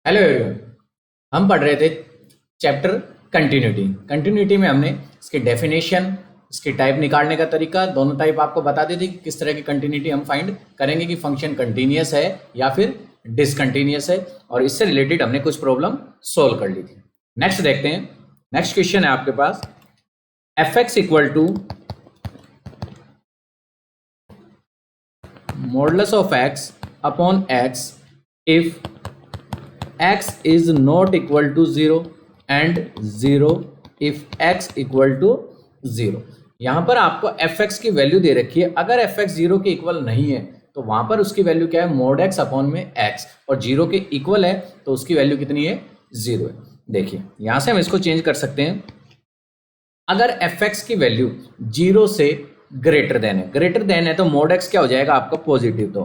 Hello everyone. हम पढ़ रहे थे चैप्टर कंटिन्यूटी। कंटिन्यूटी में हमने इसकी डेफिनेशन, इसकी टाइप निकालने का तरीका, दोनों टाइप आपको बता दी थी कि किस तरह की कंटिन्यूटी हम फाइंड करेंगे कि फंक्शन कंटिन्यूअस है या फिर डिसकंटिन्यूअस है, और इससे रिलेटेड हमने कुछ प्रॉब्लम सोल्व कर ली थी। नेक्स्ट देखते हैं। नेक्स्ट क्वेश्चन है आपके पास f x equal to modulus of x upon x if x is not equal to 0 and 0 if x equal to 0। यहां पर आपको fx की वैल्यू दे रखी है। अगर fx 0 के इक्वल नहीं है तो वहां पर उसकी वैल्यू क्या है, मोड x अपॉन में x, और 0 के इक्वल है तो उसकी वैल्यू कितनी है, 0 है। देखिए यहां से हम इसको चेंज कर सकते हैं। अगर fx की वैल्यू 0 से ग्रेटर देन है तो मोड x क्या हो जाएगा आपका, पॉजिटिव। तो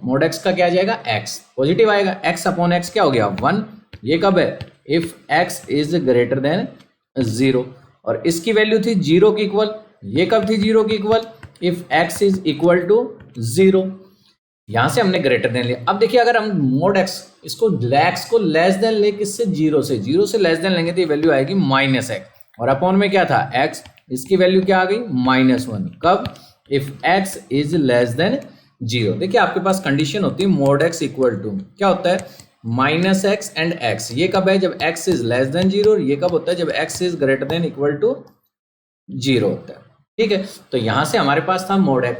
मोड x का क्या आ जाएगा, x पॉजिटिव आएगा। x अपॉन x क्या हो गया, 1। ये कब है, if x is greater than 0, और इसकी वैल्यू थी 0 की इक्वल। ये कब थी 0 की equal, if x is equal to 0। यहां से हमने ग्रेटर देन लिया। अब देखिए अगर हम मोड x इसको लेस देन ले, किससे, 0 से लेस देन लेंगे तो ये वैल्यू आएगी -x, और अपॉन में क्या था, x, इसकी वैल्यू क्या आ गई, -1। कब, if x is less then 0। देखिए आपके पास कंडीशन होती है मोड x इक्वल टू क्या होता है, -x एंड x। ये कब है, जब x इज लेस देन 0, और ये कब होता है, जब x is greater than equal to 0 होता है। ठीक है, तो यहां से हमारे पास था मोड x।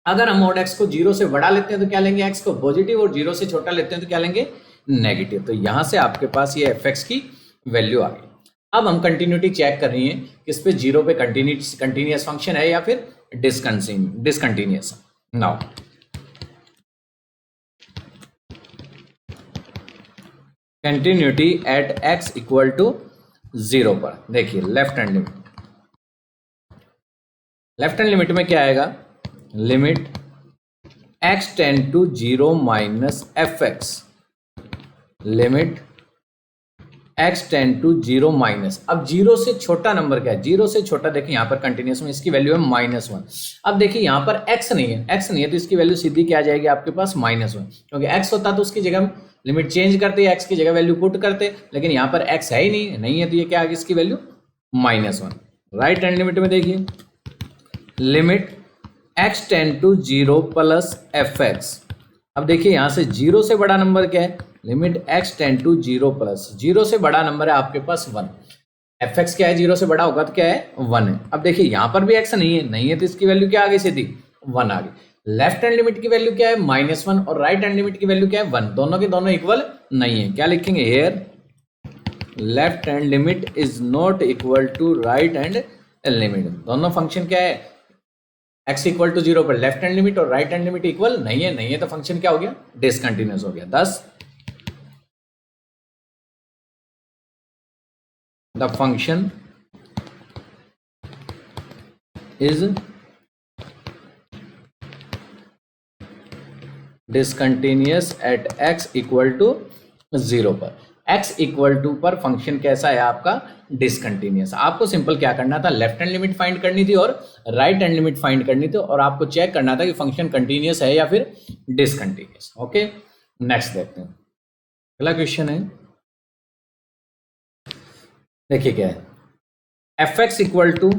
अगर हम मोड x को 0 से बड़ा लेते हैं तो क्या लेंगे, x को पॉजिटिव, और 0 से छोटा लेते हैं तो क्या लेंगे, नेगेटिव। तो यहां से आपके पास ये fx की वैल्यू आ गई। अब हम कंटिन्यूटी चेक कर रही है कि इस पे 0 पे कंटिन्यूअस फंक्शन है या फिर discontinuous. Now continuity at x equal to 0 पर देखिए लेफ्ट हैंड लिमिट में क्या आएगा, limit x tend to 0 minus f x, limit x tend to 0 minus. अब 0 से छोटा नंबर क्या है, 0 से छोटा देखिए यहाँ पर कंटिन्यूस में इसकी वैल्यू है -1। अब देखिए यहाँ पर x नहीं है तो इसकी वैल्यू सीधी क्या आ जाएगी आपके पास, -1, क्योंकि x होता तो उसकी जगह हम लिमिट चेंज करते, x की जगह वैल्यू पुट करते, लेकिन यहाँ पर x है ही नहीं है तो ये क्या आ गई, इसकी वैल्यू -1। राइट हैंड लिमिट में देखिए limit x tend to 0 plus f x. अब देखिए यहां से 0 से बड़ा नंबर क्या है, limit x tend to 0 plus 0 से बड़ा नंबर है आपके पास 1। एफ एक्स क्या है, 0 से बड़ा होगा तो क्या है, 1 है। अब देखिए यहां पर भी x नहीं है तो इसकी वैल्यू क्या आ गई, सीधी 1 आ गई। लेफ्ट हैंड लिमिट की वैल्यू क्या है, -1, और राइट हैंड लिमिट की वैल्यू क्या है, 1। दोनों के दोनों इक्वल नहीं है। क्या लिखेंगे here, left hand limit is not equal to right hand limit. दोनों फंक्शन क्या है, x इक्वल टू 0 पर लेफ्ट हैंड लिमिट और राइट हैंड लिमिट इक्वल नहीं है तो फंक्शन क्या हो गया, डिसकंटिन्यूअस हो गया। Thus the function is discontinuous at x equal to 0 पर। x इक्वल टू पर फंक्शन कैसा है आपका, डिसकंटिन्यूअस। आपको सिंपल क्या करना था, लेफ्ट हैंड लिमिट फाइंड करनी थी और राइट हैंड लिमिट फाइंड करनी थी, और आपको चेक करना था कि फंक्शन कंटिन्यूअस है या फिर डिसकंटिन्यूअस। ओके, नेक्स्ट देखते हैं। अगला क्वेश्चन है, देखिए क्या है, f x equal to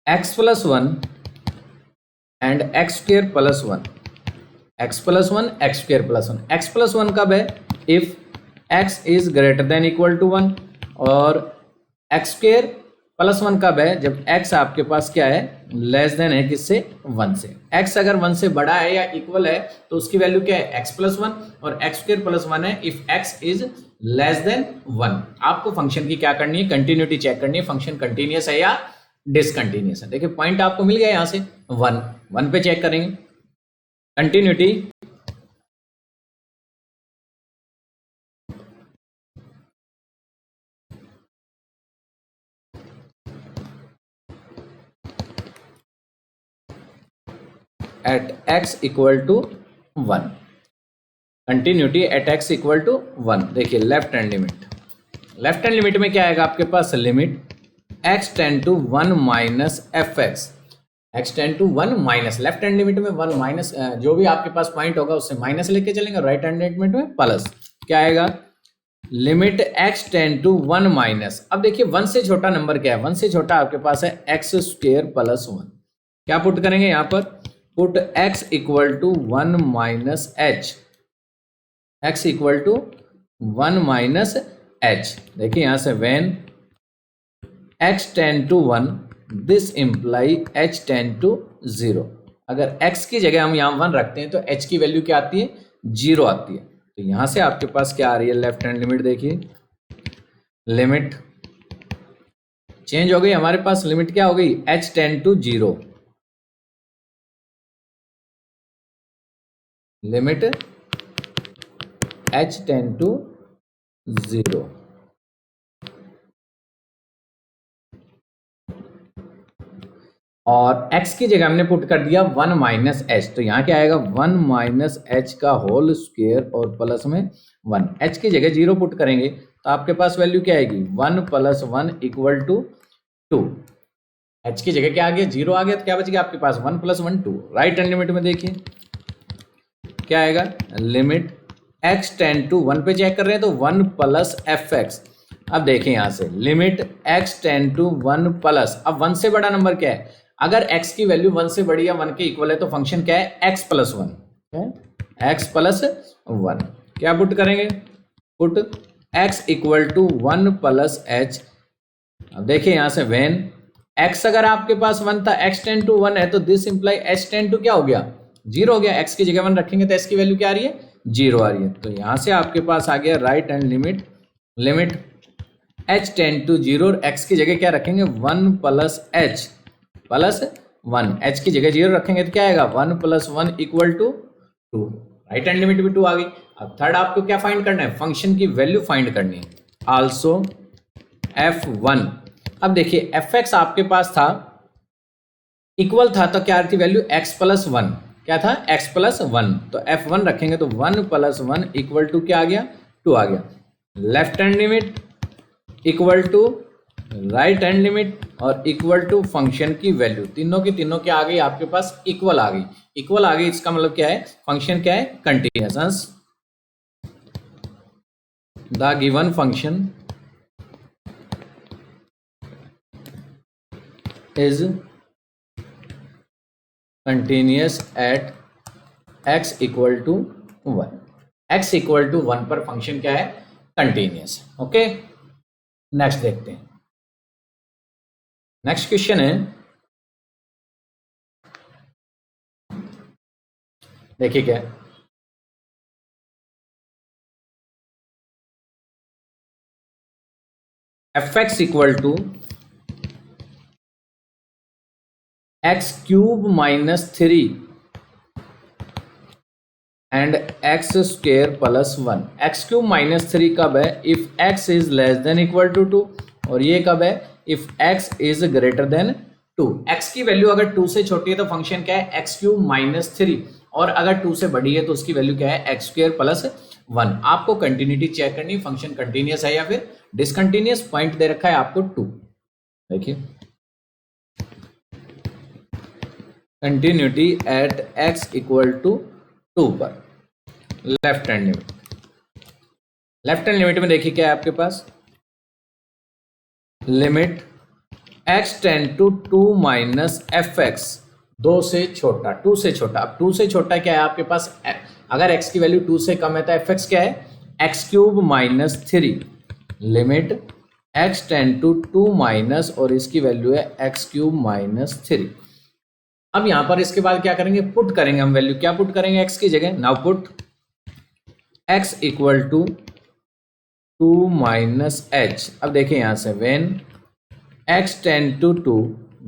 x plus 1 and x square plus 1, x plus 1 x square plus 1। X plus 1 कब है, if x is greater than equal to 1, और एक्स स्क्वेयर प्लस 1 कब है, जब x आपके पास क्या है, लेस देन है किससे, 1 से। x अगर 1 से बड़ा है या इक्वल है तो उसकी वैल्यू क्या है, x प्लस 1, और एक्स स्क्वेयर प्लस 1 है if x is less then 1। आपको फंक्शन की क्या करनी है, कंटिन्यूटी चेक करनी है, फंक्शन कंटिन्यूअस है या डिसकंटिन्यूअस है। देखिए पॉइंट आपको मिल गया यहां से, 1 पे चेक करेंगे continuity. At x equal to 1, continuity at x equal to 1। देखिए लेफ्ट हैंड लिमिट में क्या आएगा आपके पास, limit x tend to 1 minus f x. x tend to 1 minus, left hand limit में 1 माइनस, जो भी आपके पास पॉइंट होगा उससे माइनस लेके चलेंगे, राइट हैंड लिमिट में प्लस। क्या आएगा? Limit x tend to 1 minus. अब देखिए 1 से छोटा नंबर क्या है? 1 से छोटा आपके पास है एक्स स्क्वेयर प्लस 1। क्या पुट करेंगे यहाँ पर? Put x equal to 1 minus h, x equal to 1 minus h. देखिए यहां से when x tend to 1 this imply h tend to 0। अगर x की जगह हम यहाँ 1 रखते हैं तो h की वैल्यू क्या आती है? 0 आती है। तो यहां से आपके पास क्या आ रही है? लेफ्ट हैंड लिमिट देखिए, लिमिट चेंज हो गई हमारे पास। लिमिट क्या हो गई? h tend to 0, limit h tend to 0। और x की जगह हमने पुट कर दिया 1 माइनस एच, तो यहाँ क्या आएगा? 1 माइनस एच का होल स्क्वायर और प्लस में 1। h की जगह 0 पुट करेंगे तो आपके पास वैल्यू क्या आएगी? 1 प्लस 1 इक्वल टू 2। h की जगह क्या आ गया? 0 आ गया, तो क्या बच गया आपके पास? 1 प्लस 1 2। राइट हैंड लिमिट में देखिए क्या आएगा? लिमिट x टेंड टू 1 पे चेक कर रहे हैं तो 1 प्लस एफ एक्स। अब देखें यहां से limit x tend to 1 plus, अब 1 से बड़ा नंबर क्या है? अगर x की वैल्यू 1 से बड़ी या 1 के इक्वल है तो फंक्शन क्या है? x plus 1, x plus 1। क्या पुट करेंगे? Put x equal to 1 plus h. अब देखिए यहां से व्हेन x अगर आपके पास 1 था, x टेंड टू 1 है, तो this imply h tend to क्या हो गया? 0 हो गया। x की जगह 1 रखेंगे तो s की वैल्यू क्या आ रही है? 0 आ रही है। तो यहां से आपके पास आ गया right hand limit, limit h tend to 0, x की जगह क्या रखेंगे? 1 प्लस h प्लस 1। h की जगह 0 रखेंगे तो क्या आएगा? 1 plus 1 equal to 2। Right hand limit भी 2 आ गई। अब थर्ड आपको क्या फाइंड करना है? फंक्शन की वैल्यू फाइंड करनी है, आल्सो f1। अब देखिए fx आपके पास था, इक्वल था, तो क्या थी वैल्यू? x plus 1। क्या था? x plus 1। तो f1 रखेंगे तो 1 प्लस 1 इक्वल टू क्या आ गया? 2 आ गया। Left hand limit equal to right hand limit और इक्वल टू फंक्शन की वैल्यू, तीनों की तीनों क्या आ गई आपके पास? इक्वल आ गई। इक्वल आ गई इसका मतलब क्या है? फंक्शन क्या है? Continuous. The given function is continuous at x equal to 1। x equal to 1 पर फंक्शन क्या है? कंटिन्यूअस। ओके, नेक्स्ट देखते हैं। नेक्स्ट क्वेश्चन है, देखिए क्या है? fx equal to x cube minus 3 and x square plus 1। X cube minus 3 कब है? If x is less than equal to 2। और ये कब है? If x is greater than 2। x की वैल्यू अगर 2 से छोटी है तो फंक्शन क्या है? X cube minus 3। और अगर 2 से बड़ी है तो उसकी वैल्यू क्या है? X square plus 1। आपको कंटिन्यूटी चेक करनी, फंक्शन कंटिन्यूअस है या फिर डिसकंटिन्यूअस। पॉइंट दे रखा है आपको 2। देखिए continuity at x equal to 2 पर left hand limit. Left hand limit में देखिए क्या है आपके पास? Limit x tend to 2 minus f x, 2 से छोटा, 2 से छोटा। अब 2 से छोटा क्या है आपके पास? अगर x की वैल्यू 2 से कम है तो एफ एक्स क्या है? X cube minus 3। Limit x tend to 2 minus, और इसकी वैल्यू है एक्स क्यूब माइनस 3। अब यहां पर इसके बाद क्या करेंगे? पुट करेंगे हम वैल्यू। क्या पुट करेंगे x की जगह? Now put x equal to 2 minus h. अब देखिए यहां से when x tend to 2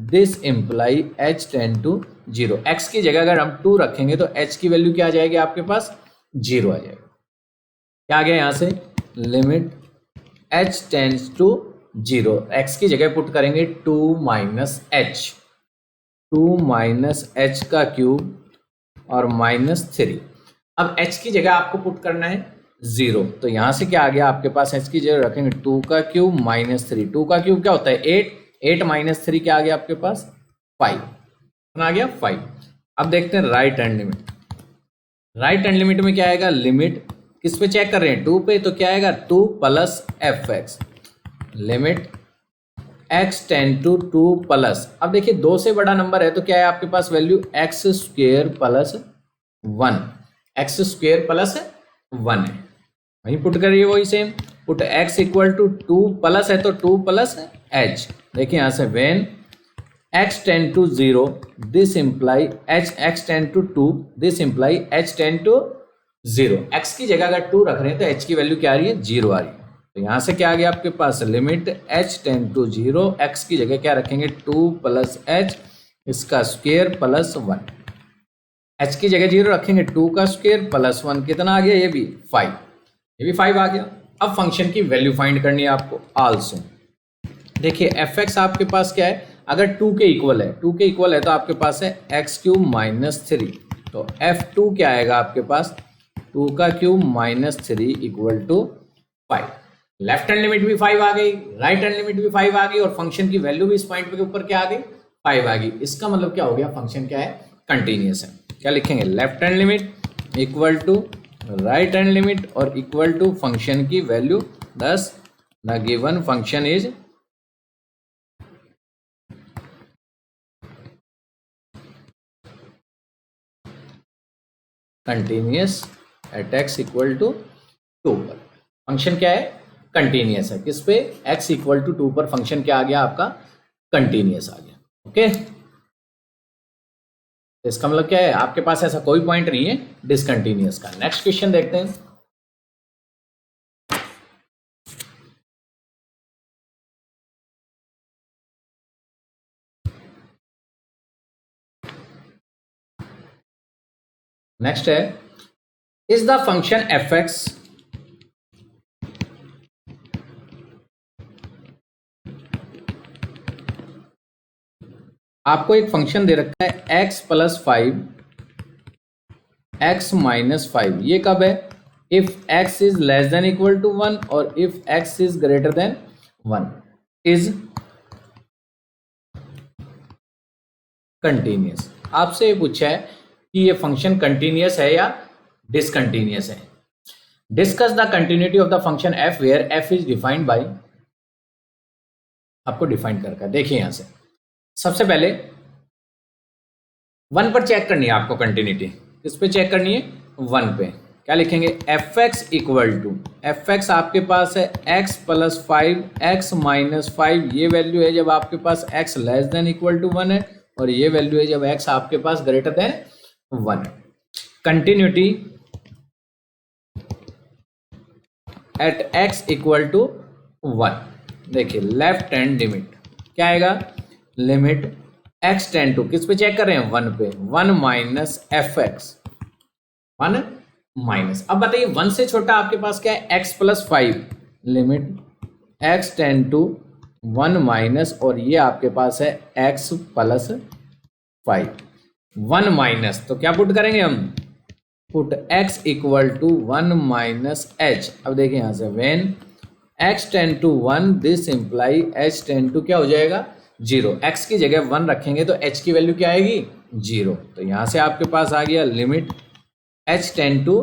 this imply h tend to 0। x की जगह अगर हम 2 रखेंगे तो h की वैल्यू क्या आ जाएगी आपके पास? 0 आ जाएगा। क्या आ गया यहां से? Limit h tends to 0, x की जगह पुट करेंगे 2 माइनस एच, 2 माइनस एच का क्यूब और माइनस 3। अब h की जगह आपको पुट करना है 0, तो यहां से क्या आ गया आपके पास? h की जगह रखेंगे 2 का क्यूब माइनस 3। 2 का क्यूब क्या होता है? 8। 8 माइनस 3 क्या आ गया आपके पास? 5। आ गया 5। अब देखते हैं right hand limit. Right hand limit में क्या आएगा, लिमिट किस पे चेक कर रहे हैं, 2 पे, तो क्या आएगा 2 plus f x, limit x tend to 2 plus. अब देखिए 2 से बड़ा नंबर है तो क्या है आपके पास value x square plus 1, x square plus 1 है, वहीं पुट करिए वही same, put x equal to 2 plus है तो 2 प्लस एच। देखिए यहाँ से when x tend to 0 this imply x tend to 2 this imply h tend to 0। x की जगह अगर 2 रख रहे हैं तो h की वैल्यू क्या आ रही है, 0 आ रही है। तो यहाँ से क्या आ गया आपके पास, limit h tend to 0, x की जगह क्या रखेंगे 2 प्लस h इसका स्क्वेयर प्लस 1, h की जगह 0 रखेंगे 2 का स्क्वेयर प्लस 1, कितना आ गया ये भी 5, ये भी 5 आ गया। अब फंक्शन की वैल्यू फाइंड करनी है आपको आल्सो। देखिए एफ एक्स आपके पास क्या है, अगर 2 के इक्वल है, 2 के इक्वल है तो आपके पास है एक्स क्यूब माइनस 3, तो f2 क्या आएगा आपके पास, 2 का cube minus 3 equal to 5। Left hand limit भी 5 आ गई, राइट हैंड लिमिट भी 5 आ गई, और फंक्शन की वैल्यू भी इस पॉइंट के ऊपर क्या आ गई, 5 आ गई। इसका मतलब क्या हो गया, फंक्शन क्या है, कंटिन्यूअस है। क्या लिखेंगे, left hand limit equal to right hand limit और इक्वल टू फंक्शन की value 10, the given function is continuous at x equal to 2 पर। फंक्शन क्या है, कंटिन्यूअस है, किस पे, x इक्वल टू 2 पर फंक्शन क्या आ गया आपका, कंटिन्यूअस आ गया। ओके, इसका मतलब क्या है, आपके पास ऐसा कोई पॉइंट नहीं है डिसकंटिन्यूअस का। नेक्स्ट क्वेश्चन देखते हैं। नेक्स्ट है, is the function f x आपको एक फंक्शन दे रखा है x प्लस 5 x माइनस 5, ये कब है, if x is less than equal to 1 और if x is greater than 1 is continuous. आपसे ये पूछा है कि ये फंक्शन कंटिन्यूअस है या डिसकंटिन्यूअस है। Discuss the continuity of the function f where f is defined by, आपको डिफाइन करके देखिए यहां से सबसे पहले 1 पर चेक करनी है आपको कंटिन्यूटी, किस पे चेक करनी है, 1 पे। क्या लिखेंगे, f x equal to, f x आपके पास है x प्लस 5 x माइनस 5, ये वैल्यू है जब आपके पास x less than equal to 1 है, और ये वैल्यू है जब x आपके पास greater than 1। Continuity at x equal to 1, देखिए लेफ्ट हैंड लिमिट क्या आएगा, लिमिट x टेंड टू, किस पे चेक कर रहे हैं, 1 पे, 1 माइनस एफ एक्स, 1 माइनस। अब बताइए 1 से छोटा आपके पास क्या है, x plus 5, limit x tend to 1 minus, और ये आपके पास है x प्लस 5, 1 माइनस, तो क्या पुट करेंगे हम, put x equal to 1 minus h। अब देखिए यहां से when x tend to 1 this imply h tend to क्या हो जाएगा, 0। x की जगह 1 रखेंगे तो h की वैल्यू क्या आएगी, 0। तो यहां से आपके पास आ गया लिमिट h टेंड टू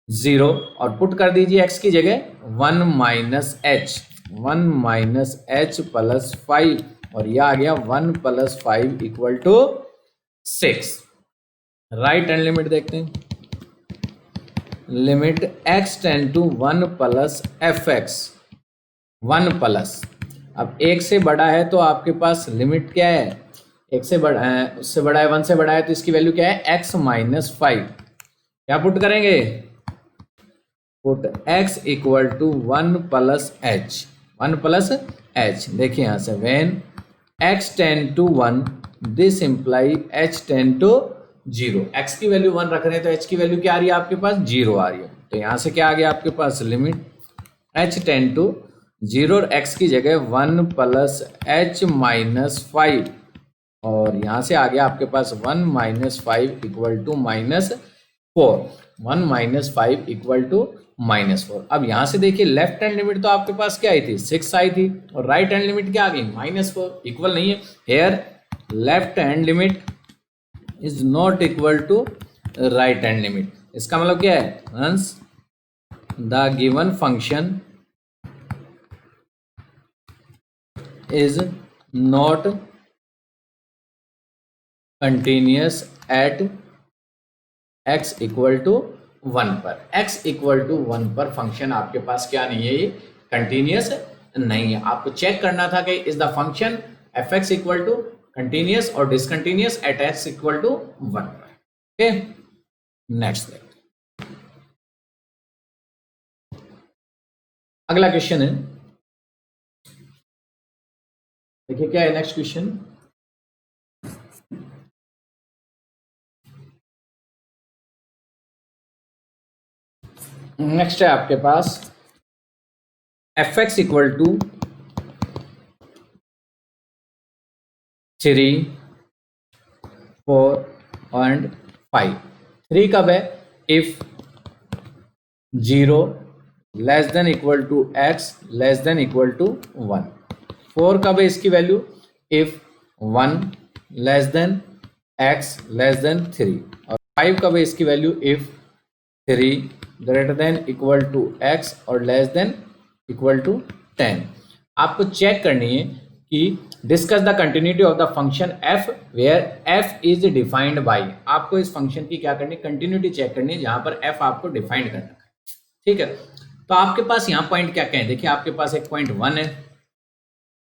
0, और पुट कर दीजिए x की जगह 1 minus h, 1 minus h plus 5, और यह आ गया 1 plus 5 equal to 6। Right hand limit देखते हैं, limit x tend to 1 plus f x, 1 plus, अब 1 से बड़ा है तो आपके पास लिमिट क्या है, 1 से बड़ा है, उससे बड़ा है, 1 से बड़ा है, तो इसकी वैल्यू क्या है, x माइनस 5। क्या पुट करेंगे, put x equal to 1 plus h, 1 plus h। देखिए यहां से when x tend to 1 this imply h tend to 0, x की वैल्यू 1 रख रहे हैं तो h की वैल्यू क्या आ रही है आपके पास, 0 आ रही है। तो यहां से क्या आ गया आपके पास, लिमिट h टेंड टू 0 और x की जगह 1 प्लस h माइनस 5, और यहां से आ गया आपके पास 1 minus 5 equal to minus 4, 1 minus 5 equal to minus 4। अब यहां से देखिए लेफ्ट हैंड लिमिट तो आपके पास क्या आई थी, 6 आई थी, और राइट हैंड लिमिट क्या आ गई, -4, इक्वल नहीं है। Here left hand limit is not equal to right hand limit. इसका मतलब क्या है, hence the given function is not continuous at x equal to 1 पर। x इक्वल टू 1 पर फंक्शन आपके पास क्या नहीं है, ये कंटिन्यूअस नहीं है। आपको चेक करना था कि is the function f x equal to continuous और discontinuous at x equal to 1 पर। ओके, नेक्स्ट अगला क्वेश्चन है, देखिए क्या है नेक्स्ट क्वेश्चन। नेक्स्ट है आपके पास f x equal to 3, 4 and 5। 3 कब है, if 0 less than equal to x less than equal to 1। 4 कब है इसकी वैल्यू, if 1 less than x less than 3। और 5 कब है इसकी वैल्यू, if 3 greater than equal to x और लेस देन इक्वल टू 10। आपको चेक करनी है कि discuss the continuity of the function f where f is defined by. आपको इस फंक्शन की क्या करनी है, कंटिन्यूटी चेक करनी है, जहां पर एफ आपको डिफाइंड करना है। ठीक है, तो आपके पास यहाँ पॉइंट क्या कहें, देखिए आपके पास एक पॉइंट 1 है,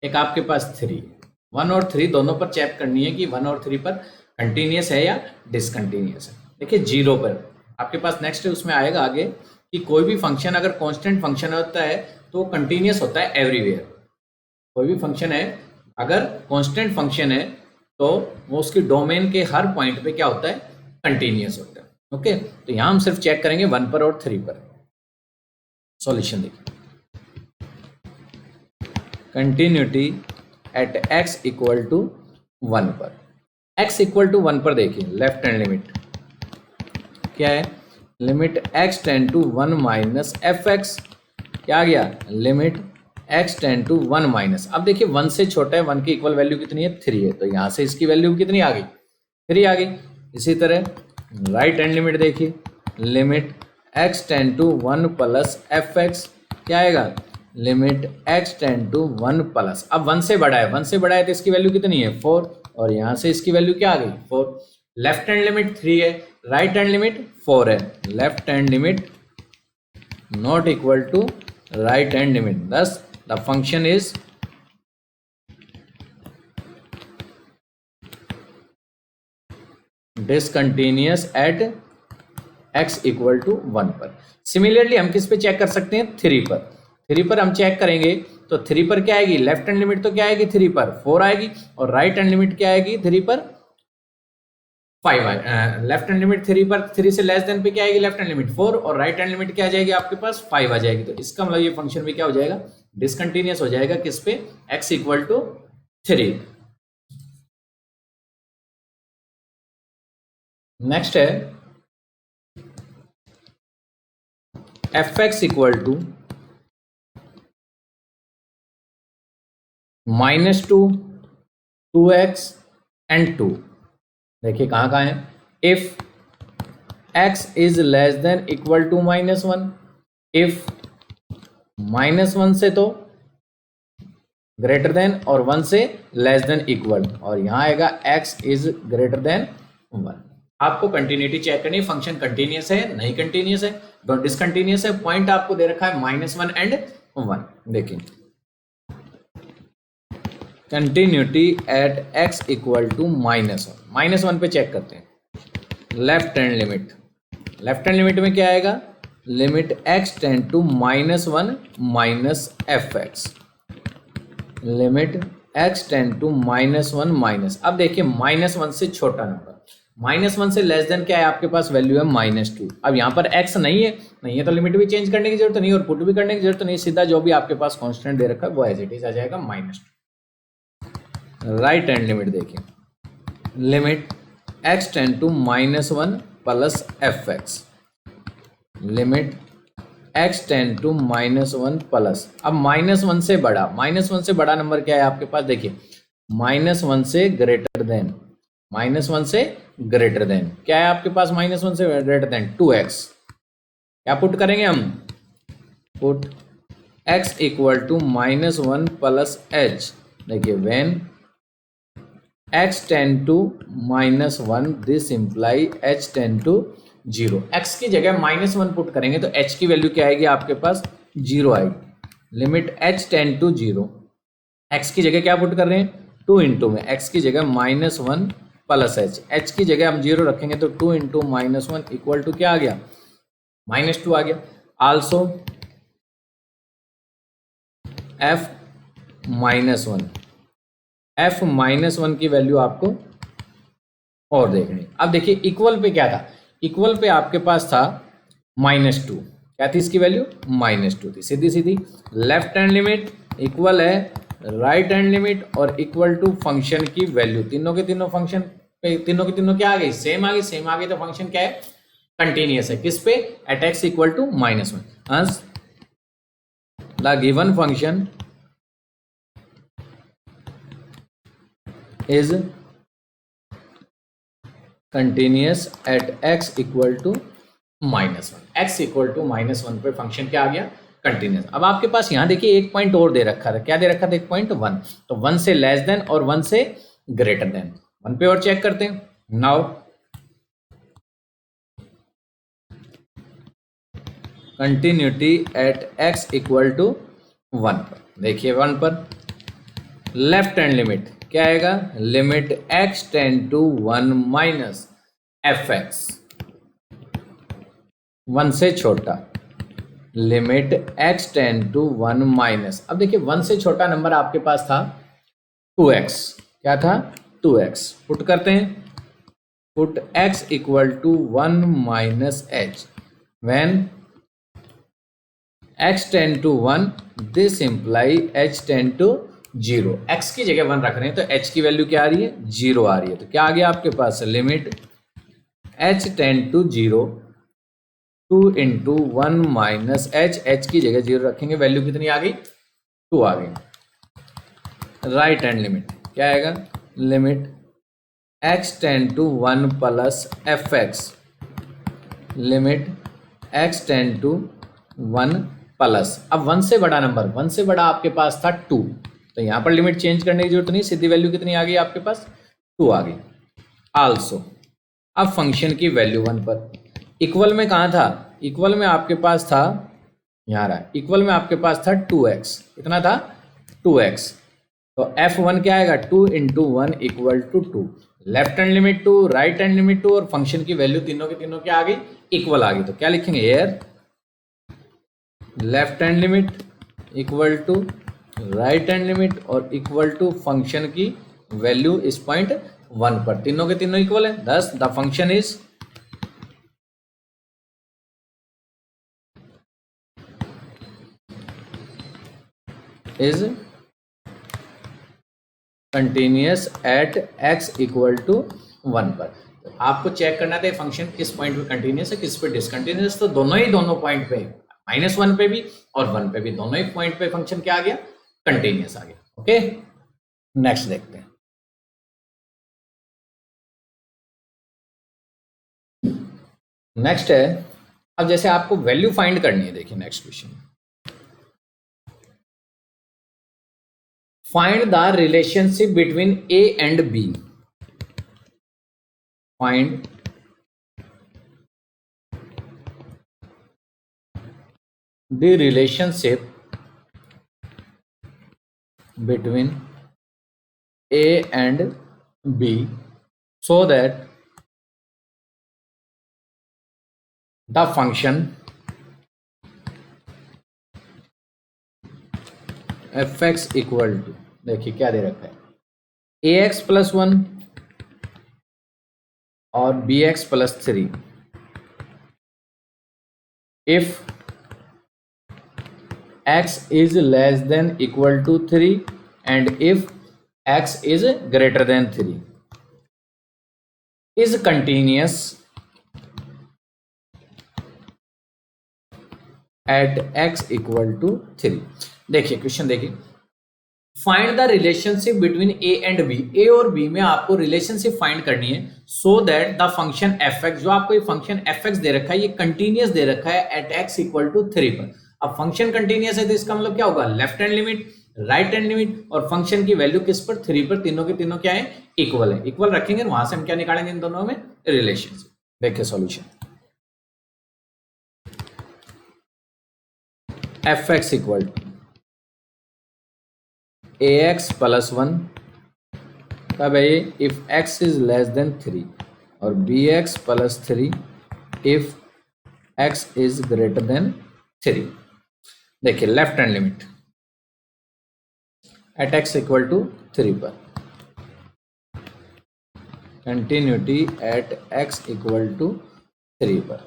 एक आपके पास 3। 1 और 3 दोनों पर चेक करनी है कि 1 और 3 पर कंटिन्यूअस है या डिसकंटिन्यूअस है। देखिए 0 पर आपके पास नेक्स्ट उसमें आएगा आगे कि कोई भी फंक्शन अगर कांस्टेंट फंक्शन होता है तो कंटिन्यूअस होता है एवरीवेयर। कोई भी फंक्शन है अगर कांस्टेंट फंक्शन है तो वो उसकी डोमेन के हर पॉइंट पे क्या होता है, कंटिन्यूअस होता है। ओके, तो यहां हम सिर्फ चेक करेंगे 1 पर और 3 पर। सॉल्यूशन देखिए, continuity at x equal to 1 पर। x इक्वल टू 1 पर देखिए लेफ्ट हैंड लिमिट क्या है, limit x tend to 1 minus f x, क्या आ गया, limit x tend to 1 minus. अब देखिए 1 से छोटा है, 1 की इक्वल वैल्यू कितनी है, 3 है, तो यहां से इसकी वैल्यू कितनी आ गई, 3 आ गई। इसी तरह राइट हैंड लिमिट देखिए, limit x tend to 1 plus f x, क्या आएगा, limit x tend to 1 plus. अब 1 से बड़ा है, 1 से बड़ा है तो इसकी वैल्यू कितनी है, 4, और यहां से इसकी वैल्यू क्या आ गई, 4। लेफ्ट हैंड लिमिट 3 है, राइट हैंड लिमिट 4 है। Left hand limit not equal to right hand limit, thus the function is discontinuous at x equal to 1 पर। सिमिलरली हम किस पे चेक कर सकते हैं, 3 पर। 3 पर हम चेक करेंगे तो 3 पर क्या आएगी, लेफ्ट हैंड लिमिट तो क्या आएगी 3 पर 4 आएगी, और राइट हैंड लिमिट क्या आएगी 3 पर 5 आएगी। लेफ्ट हैंड लिमिट 3 पर 3 से लेस देन पे क्या आएगी, लेफ्ट हैंड लिमिट 4, और राइट हैंड लिमिट क्या आ जाएगी आपके पास 5 आ जाएगी। तो इसका मतलब ये फंक्शन भी क्या हो जाएगा, डिसकंटिन्यूअस हो जाएगा किस पे, x इक्वल टू 3। नेक्स्ट है f x equal to -2, 2x and 2। देखिए कहाँ कहाँ है, if x is less than equal to -1, if -1 से तो ग्रेटर देन और 1 से लेस देन इक्वल, और यहां आएगा x इज ग्रेटर देन 1। आपको कंटिन्यूटी चेक करनी है, फंक्शन कंटिन्यूअस है नहीं कंटिन्यूअस है, डिसकंटिन्यूअस है। पॉइंट आपको दे रखा है -1 एंड 1। देखिए continuity at x equal to -1 पे चेक करते हैं। Left hand limit, left hand limit में क्या आएगा, limit x tend to -1 minus f x, limit x tend to -1 minus. अब देखिए -1 से छोटा नंबर, -1 से लेस देन क्या है आपके पास, वैल्यू है -2। अब यहाँ पर x नहीं है तो लिमिट भी चेंज करने की जरूरत नहीं और पुट भी करने की जरूरत नहीं, सीधा जो भी आपके पास कांस्टेंट दे रखा है वो एज इट इज आ जाएगा -2। राइट हैंड लिमिट देखिए, limit x tend to -1 plus f x, limit x tend to -1 plus. अब -1 से बड़ा, -1 से बड़ा नंबर क्या है आपके पास, देखिए -1 से ग्रेटर देन, -1 से ग्रेटर देन, क्या है आपके पास -1 से ग्रेटर देन 2x, क्या पुट करेंगे हम, put x equal to -1 plus h। देखिए when x tend to -1 this imply h tend to 0। x की जगह -1 पुट करेंगे तो h की वैल्यू क्या आएगी आपके पास, 0 आएगी। Limit h tend to 0, x की जगह क्या पुट कर रहे हैं, 2 इंटू में x की जगह -1 प्लस h की जगह हम 0 रखेंगे तो 2 इंटू -1 इक्वल टू क्या आ गया, -2 आ गया। आल्सो f -1 की वैल्यू आपको और देखनी। अब देखिए इक्वल पे क्या था, इक्वल पे आपके पास था -2, क्या थी इसकी वैल्यू, -2 थी। सीधी सीधी लेफ्ट हैंड लिमिट इक्वल है राइट हैंड लिमिट और इक्वल टू फंक्शन की वैल्यू, तीनों के तीनों फंक्शन पे तीनों की तीनों क्या आ गई, सेम आ गई। सेम आ गई तो फंक्शन क्या है, कंटिन्यूअस है। किस पे, eight x equal to -1। Hence the given function is continuous at x equal to -1। x equal to -1 पे फंक्शन क्या आ गया, कंटिन्यूअस। अब आपके पास यहाँ देखिए एक पॉइंट और दे रखा था, क्या दे रखा था, एक पॉइंट 1। तो 1 से लेस देन और 1 से ग्रेटर देन, 1 पे और चेक करते हैं। Now continuity at x equal to 1 पर, देखिए 1 पर लेफ्ट हैंड लिमिट क्या आएगा, limit x tend to 1 minus fx, 1 से छोटा, limit x tend to 1 minus. अब देखिए 1 से छोटा नंबर आपके पास था 2x, क्या था 2x, पुट करते हैं, put x equal to 1 minus h when x tend to 1 this imply h tend to 0। x की जगह 1 रख रहे हैं तो h की वैल्यू क्या आ रही है, 0 आ रही है। तो क्या आ गया आपके पास, limit h tend to 0, 2 into 1 minus h की जगह 0 रखेंगे, वैल्यू कितनी आ गई, 2 आ गई। राइट हैंड लिमिट क्या आएगा, limit x tend to 1 plus fx, limit x tend to 1 plus. अब 1 से बड़ा नंबर, 1 से बड़ा आपके पास था 2, तो यहाँ पर लिमिट चेंज करने की जरूरत नहीं, सीधी वैल्यू कितनी आ गई आपके पास, 2 आ गई। आल्सो अब फंक्शन की वैल्यू 1 पर, इक्वल में कहाँ था, इक्वल में आपके पास था, यहाँ रहा, इक्वल में आपके पास था 2x, कितना था 2x, तो f1 क्या आएगा, 2 into 1 equal to 2। Left hand limit 2, right hand limit 2 और फंक्शन की वैल्यू तीनों के तीनों क्या आ गई, इक्वल आ गई। तो क्या लिखेंगे here, left hand limit equal to right hand limit और इक्वल टू फंक्शन की वैल्यू इस पॉइंट 1 पर, तीनों के तीनों इक्वल है। Thus the function is continuous at x equal to 1 पर। तो आपको चेक करना था फंक्शन किस पॉइंट पे कंटिन्यूअस है, किस पे डिसकंटिन्यूअस। तो दोनों पॉइंट पे, -1 पे भी और 1 पे भी, दोनों ही पॉइंट पे फंक्शन क्या आ गया, कंटिन्यूअस आ गया। ओके, नेक्स्ट देखते हैं। नेक्स्ट है, अब जैसे आपको वैल्यू फाइंड करनी है, देखिए next question, find the relationship between a and b, find the relationship between a and b so that the function fx equal to, देखिए क्या दे रखा है, ax प्लस 1 और bx plus 3 if x is less than equal to 3 and if x is greater than 3 is continuous at x equal to 3। देखिए question देखिए, find the relationship between a and b, a और b में आपको relationship find करनी है so that the function f x, जो आपको ये फंक्शन एफ एक्स दे रखा है, ये कंटिन्यूस दे रखा है एट एक्स इक्वल टू 3 पर। अब फंक्शन कंटिन्यूस है तो इसका मतलब क्या होगा, left hand limit, right hand limit, और फंक्शन की वैल्यू किस पर, 3 पर, तीनों के तीनों क्या है, इक्वल है। इक्वल रखेंगे वहां से हम क्या निकालेंगे, इन दोनों में रिलेशनशिप। देखिए solution, f x equal to a x plus 1, तब है ये if x is less than 3, और b x plus 3 if x is greater than 3। देखिए left hand limit at x equal to 3 पर, continuity at x equal to 3 पर,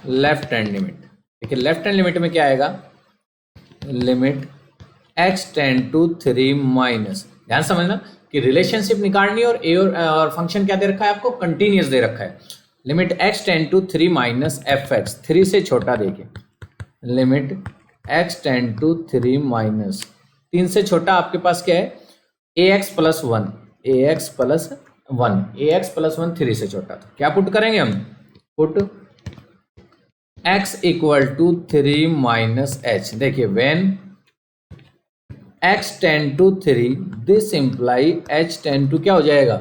left hand limit. देखिए left hand limit में क्या आएगा, limit x tend to 3 minus, ध्यान समझना कि रिलेशनशिप निकालनी और ए और फंक्शन क्या दे रखा है आपको, कंटिन्यूस दे रखा है। Limit x tend to 3 minus f x, 3 से छोटा, देखिए limit x tend to 3 minus 3 से छोटा आपके पास क्या है, a x plus 1, a x plus 1, a x plus 1 3 से छोटा, तो क्या पुट करेंगे हम, put x equal to 3 minus h. देखिए when x tend to 3 this imply h tend to क्या हो जाएगा,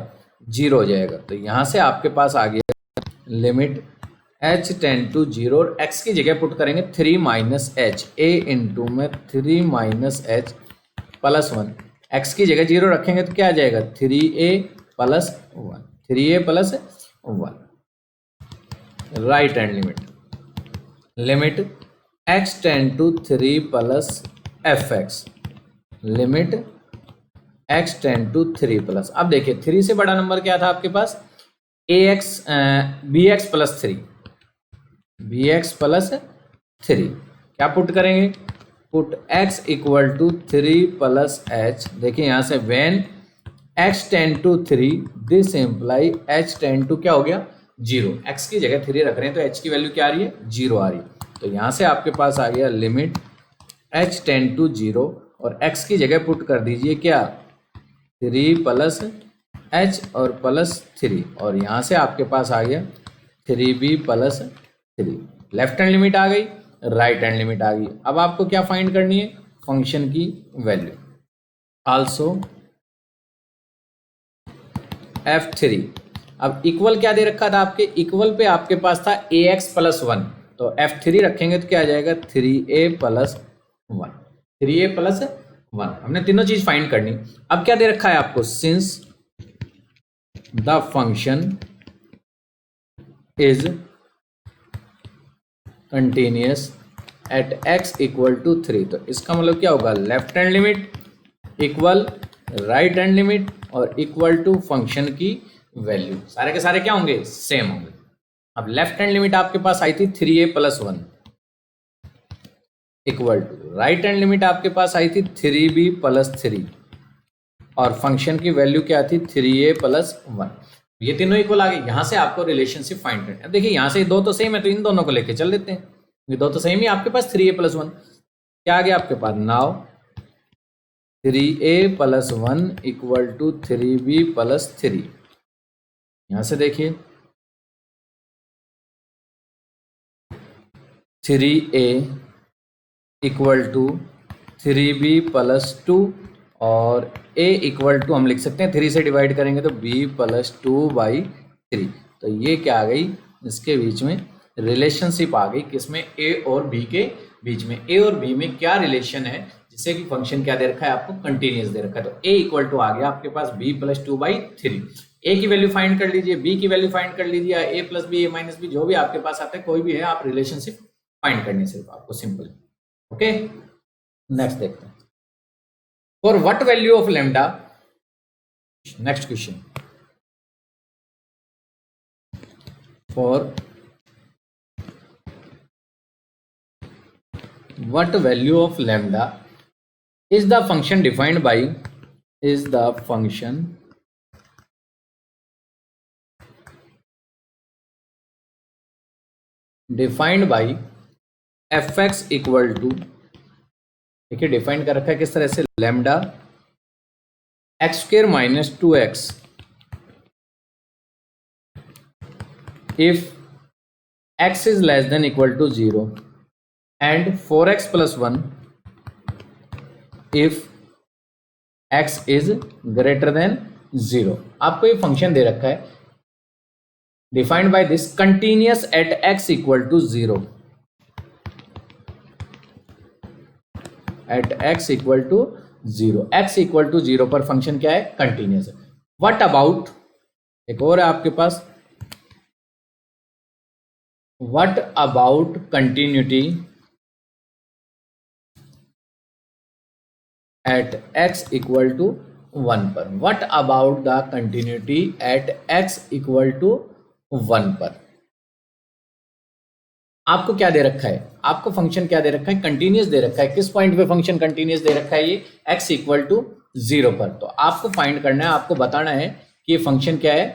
0 हो जाएगा। तो यहां से आपके पास आ गया लिमिट h टेंड टू 0, और x की जगह पुट करेंगे 3 माइनस एच, a इंटू में 3 माइनस एच प्लस 1, x की जगह 0 रखेंगे तो क्या आ जाएगा, 3a plus 1, 3a plus 1, right hand limit, limit x tend to 3 plus f x, limit x tend to 3 plus, अब देखिए 3 से बड़ा नंबर क्या था आपके पास, ax bx plus 3, bx plus 3, क्या पुट करेंगे, put x equal to 3 plus h। देखिए यहां से when x tend to 3 this imply h tend to क्या हो गया, 0, x की जगह 3 रख रहे हैं तो h की वैल्यू क्या आ रही है, 0 आ रही है। तो यहां से आपके पास आ गया लिमिट h टेंड टू 0, और x की जगह पुट कर दीजिए क्या, 3 प्लस h और प्लस 3, और यहाँ से आपके पास आ गया 3b plus 3। Left hand limit आ गई, राइट हैंड लिमिट आ गई। अब आपको क्या फाइंड करनी है, फंक्शन की वैल्यू। आल्सो f3, अब इक्वल क्या दे रखा था आपके, इक्वल पे आपके पास था ax प्लस 1, तो f3 रखेंगे तो क्या आ जाएगा, 3a प्लस 1, 3a प्लस 1, हमने तीनों चीज फाइंड करनी। अब क्या दे रखा है आपको, since the function is continuous at x equal to 3, तो इसका मतलब क्या होगा, left hand limit equal right hand limit और इक्वल टू फंक्शन की वैल्यू, सारे के सारे क्या होंगे, सेम होंगे। अब लेफ्ट हैंड लिमिट आपके पास आई थी 3a plus 1 equal to, right hand limit आपके पास आई थी 3b प्लस 3, और फंक्शन की वैल्यू क्या थी, 3a प्लस 1। ये तीनों इक्वल आ गए, यहां से आपको रिलेशनशिप फाइंड करना है। देखिए यहां से दो तो सेम है तो इन दोनों को लेके चल देते हैं, ये दो तो सेम ही आपके पास, 3a प्लस 1 क्या आ गया आपके पास, now 3a plus 1 equal to 3b plus 3। यहां से देखिए 3a equal to 3b plus 2, और a इक्वल टू हम लिख सकते हैं 3 से डिवाइड करेंगे तो b प्लस 2/3। तो ये क्या आ गई, इसके बीच में रिलेशनशिप आ गई, किसमें, a और b के बीच में। a और b में क्या रिलेशन है, जिससे कि फंक्शन क्या दे रखा है आपको, कंटिन्यूअस दे रखा है। तो a इक्वल टू आ गया आपके पास b प्लस 2/3। a की वैल्यू फाइंड कर लीजिए, b की वैल्यू फाइंड कर लीजिए, a plus b, a minus b, जो भी आपके पास आता है, कोई भी है, आप रिलेशनशिप फाइंड करनी सिर्फ आपको, सिंपल। ओके, नेक्स्ट देखते हैं, for what value of lambda, next question, for what value of lambda is the function defined by, is the function defined by fx equal to देखिए डिफाइन कर रखा है किस तरह से, lambda x square minus 2x if x is less than equal to 0 and 4x plus 1 if x is greater than 0। आपको ये function दे रखा है defined by this continuous at x equal to 0, at x equal to 0, x equal to 0 पर function क्या है, continuous है। What about, एक और है आपके पास, what about continuity at x equal to 1 पर, what about the continuity at x equal to 1 पर। आपको क्या दे रखा है, आपको फंक्शन क्या दे रखा है, कंटिन्यूअस दे रखा है। किस पॉइंट पे फंक्शन कंटिन्यूअस दे रखा है, ये x इक्वल टू 0 पर। तो आपको फाइंड करना है, आपको बताना है कि ये फंक्शन क्या है,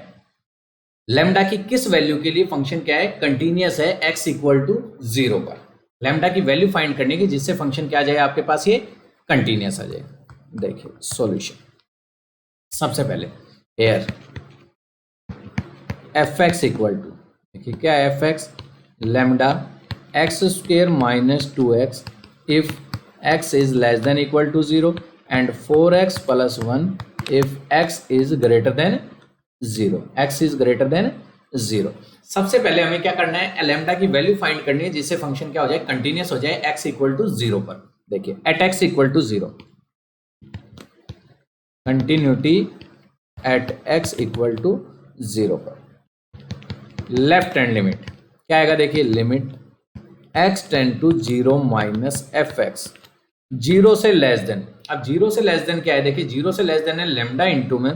लैम्डा की किस वैल्यू के लिए फंक्शन क्या है, कंटिन्यूअस है x इक्वल टू 0 पर। लैम्डा की वैल्यू फाइंड करने की जिससे फंक्शन क्या आ जाए आपके पास, ये कंटिन्यूअस आ जाए। देखिए सॉल्यूशन, सबसे पहले here f x equal to, देखिए क्या है f x, lambda x square minus 2x if x is less than equal to 0 and 4x plus 1 if x is greater than 0, x is greater than 0। सबसे पहले हमें क्या करना है, lambda की वैल्यू फाइंड करनी है जिससे फंक्शन क्या हो जाए, कंटिन्यूअस हो जाए x इक्वल टू 0 पर। देखिए at x equal to 0, continuity at x equal to 0 पर। लेफ्ट हैंड लिमिट क्या आएगा, देखिए limit x tend to 0 minus f x, 0 से लेस देन। अब 0 से लेस देन क्या है, देखिए 0 से लेस देन है लैम्डा इंटू में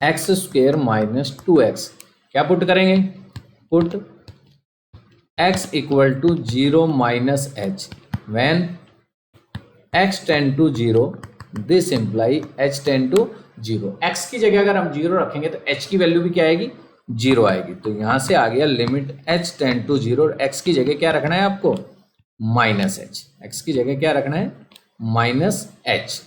एक्स स्क्वेयर माइनस 2x। क्या पुट करेंगे, put x equal to 0 minus h when x tend to 0, this imply h tend to 0। x की जगह अगर हम 0 रखेंगे तो h की वैल्यू भी क्या आएगी, 0 आएगी। तो यहां से आ गया limit h tend to 0, x की जगह क्या रखना है आपको, माइनस h, x की जगह क्या रखना है, माइनस h।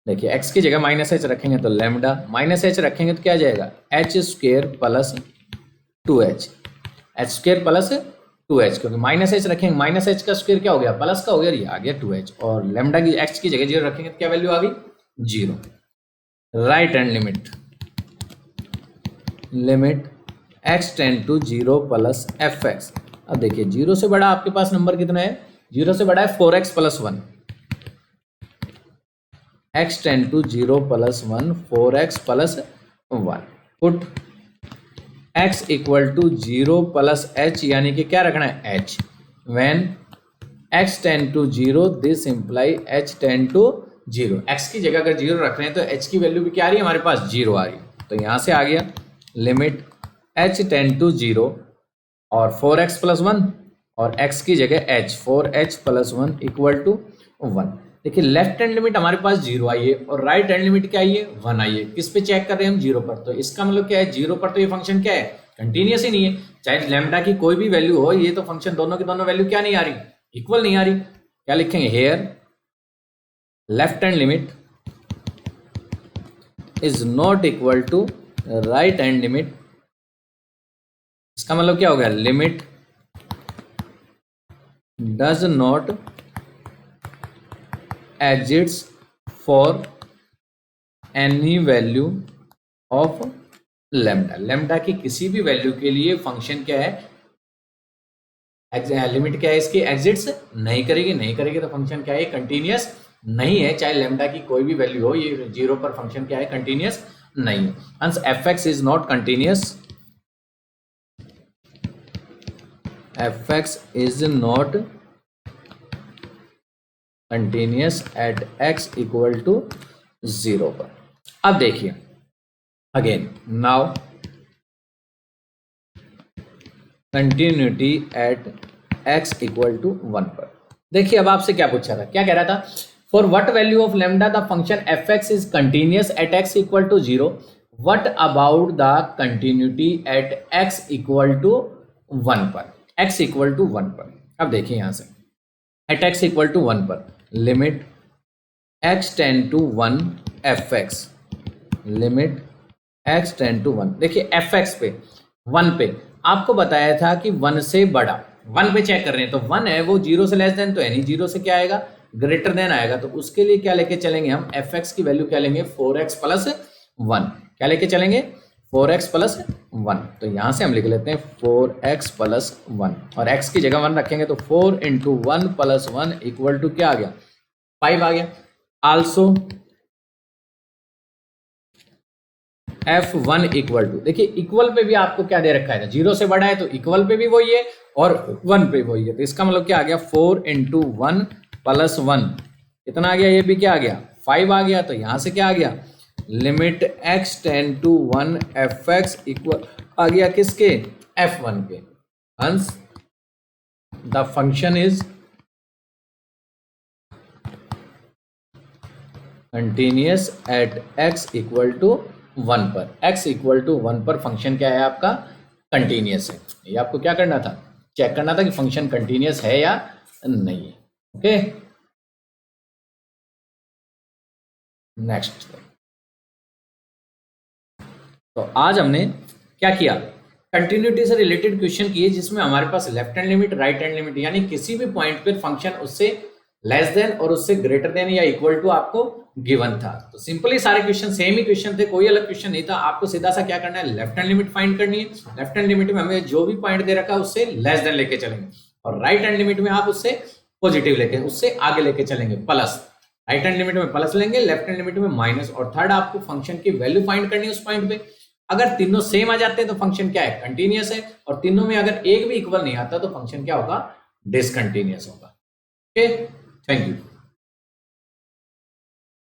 देखिए x की जगह माइनस एच रखेंगे तो लैम्डा, माइनस एच रखेंगे तो क्या आ जाएगा, H square plus 2h, H square plus 2h, क्योंकि माइनस एच रखेंगे, माइनस एच का स्क्वेयर क्या हो गया, प्लस का हो गया, ये आ गया 2h। और लैम्डा की x की जगह 0 रखेंगे तो क्या वैल्यू आ गई, 0। Right hand limit, limit x tend to 0 plus f x. अब देखिए 0 से बड़ा आपके पास नंबर कितना है, 0 से बड़ा है 4x plus 1, x tend to 0 plus 1, 4x plus 1, put x equal to 0 plus h, यानी कि क्या रखना है, h when x tend to 0, this imply h tend to 0। x की जगह अगर 0 रख रहे हैं तो h की वैल्यू भी क्या आ रही है हमारे पास, 0 आ रही है। तो यहां से आ गया लिमिट h टेंड टू 0 और 4x प्लस 1 और x की जगह h, 4h plus 1 equal to 1। देखिए लेफ्ट हैंड लिमिट हमारे पास 0 आई है और राइट हैंड लिमिट क्या आई है, 1 आई है। किस पे चेक कर रहे हैं हम, 0 पर। तो इसका मतलब क्या है, 0 पर तो ये फंक्शन क्या है, कंटिन्यूअस ही नहीं है। चाहे लैम्डा की कोई भी वैल्यू हो, ये तो फंक्शन दोनों की दोनों वैल्यू क्या नहीं आ रही, इक्वल नहीं आ रही। क्या लिखेंगे, here left hand limit is not equal to right hand limit. इसका मतलब क्या हो गया, limit does not exits for any value of lambda. Lambda की किसी भी वैल्यू के लिए फंक्शन क्या है, लिमिट क्या है इसकी, एग्जिट्स नहीं करेगी। नहीं करेगी तो फंक्शन क्या है, कंटिन्यूअस नहीं है। चाहे लैम्डा की कोई भी वैल्यू हो, ये 0 पर फंक्शन क्या है, कंटिन्यूअस नहीं है। Hence f x is not continuous, f x is not continuous at x equal to 0 पर। अब देखिए again now continuity at x equal to 1 पर। देखिए अब आपसे क्या पूछा था, क्या कह रहा था, for what value of lambda the function f x is continuous at x equal to 0, what about the continuity at x equal to 1 पर। x इक्वल टू 1 पर। अब देखिए यहां से एट x इक्वल टू 1 पर limit x tend to 1 fx, limit x tend to 1। देखिए fx पे 1 पे आपको बताया था कि 1 से बड़ा, 1 पे चेक कर रहे हैं तो 1 है वो 0 से लेस देन, तो यानी 0 से क्या आएगा, ग्रेटर देन आएगा। तो उसके लिए क्या लेके चलेंगे हम, fx की वैल्यू क्या लेंगे, 4x प्लस 1। क्या लेके चलेंगे, 4x प्लस 1। तो यहां से हम लिख लेते हैं 4x प्लस 1 और x की जगह 1 रखेंगे तो 4 इंटू 1 प्लस 1 इक्वल टू क्या आ गया, 5 आ गया। आल्सो f1 इक्वल टू, देखिए इक्वल पे भी आपको क्या दे रखा है, 0 से बड़ा है तो इक्वल पे भी वही है और 1 पे वही है। तो इसका मतलब क्या आ गया, 4 इंटू 1 प्लस 1 कितना आ गया, ये भी क्या आ गया, 5 आ गया। तो यहां से क्या आ गया, limit x tend to 1 fx equal आ गया किसके, f1 के। Hence the function is continuous at x equal to 1 पर। x इक्वल टू 1 पर फंक्शन क्या है आपका, कंटिन्यूअस है। ये आपको क्या करना था, चेक करना था कि फंक्शन कंटिन्यूअस है या नहीं है। Okay, next. तो आज हमने क्या किया, कंटिन्यूटी से रिलेटेड क्वेश्चन किए जिसमें हमारे पास left hand limit, right hand limit, यानी किसी भी पॉइंट पर फंक्शन उससे लेस देन और उससे ग्रेटर देन या इक्वल टू आपको गिवन था। तो सिंपली सारे क्वेश्चन सेम ही क्वेश्चन थे, कोई अलग क्वेश्चन नहीं था। आपको सीधा सा क्या करना है, लेफ्ट हैंड लिमिट फाइंड करनी है। लेफ्ट हैंड लिमिट में हमें जो भी पॉइंट दे रखा है उससे लेस देन लेके चलेंगे और राइट हैंड लिमिट में आप उससे पॉजिटिव लेके उससे आगे लेके चलेंगे, प्लस। राइट हैंड लिमिट में प्लस लेंगे, लेफ्ट हैंड लिमिट में माइनस। और थर्ड आपको फंक्शन की वैल्यू फाइंड करनी है उस पॉइंट पे। अगर तीनों सेम आ जाते हैं तो फंक्शन क्या है, कंटिन्यूअस है। और तीनों में अगर एक भी इक्वल नहीं आता तो फंक्शन क्या होगा, डिसकंटिन्यूअस होगा। Okay, thank you.